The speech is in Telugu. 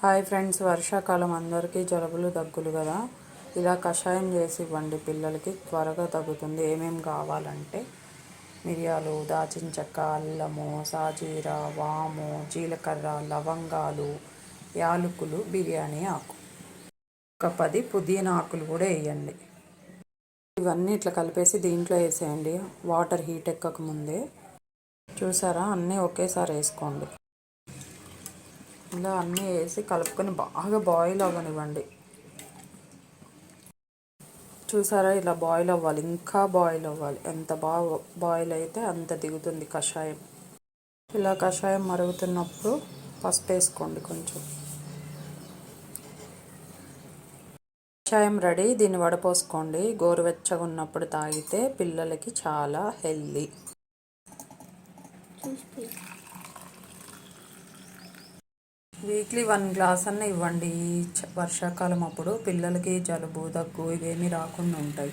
హాయ్ ఫ్రెండ్స్, వర్షాకాలం అందరికీ జలుబులు దగ్గులు కదా. ఇలా కషాయం చేసి ఇవ్వండి పిల్లలకి, త్వరగా తగ్గుతుంది. ఏమేమి కావాలంటే మిరియాలు, దాచిన చెక్క, అల్లము, సాజీరా, వాము, జీలకర్ర, లవంగాలు, యాలకులు, బిర్యానీ ఆకు, ఒక 10 పుదీనా ఆకులు కూడా వేయండి. ఇవన్నీ ఇట్లా కలిపేసి దీంట్లో వేసేయండి, వాటర్ హీట్ ఎక్కక ముందే. చూసారా, అన్నీ ఒకేసారి వేసుకోండి. ఇలా అన్నీ వేసి కలుపుకొని బాగా బాయిల్ అవ్వనివ్వండి. చూసారా, ఇలా బాయిల్ అవ్వాలి, ఇంకా బాయిల్ అవ్వాలి. ఎంత బాగా బాయిల్ అయితే అంత దిగుతుంది కషాయం. ఇలా కషాయం మరుగుతున్నప్పుడు పసుపు వేసుకోండి కొంచెం. కషాయం రెడీ. దీన్ని వడపోసుకోండి. గోరువెచ్చగా ఉన్నప్పుడు తాగితే పిల్లలకి చాలా హెల్దీ. వీక్లీ 1 గ్లాస్ అన్న ఇవ్వండి. వర్షాకాలం అప్పుడు పిల్లలకి జలుబు దగ్గు ఇవేమీ రాకుండా ఉంటాయి.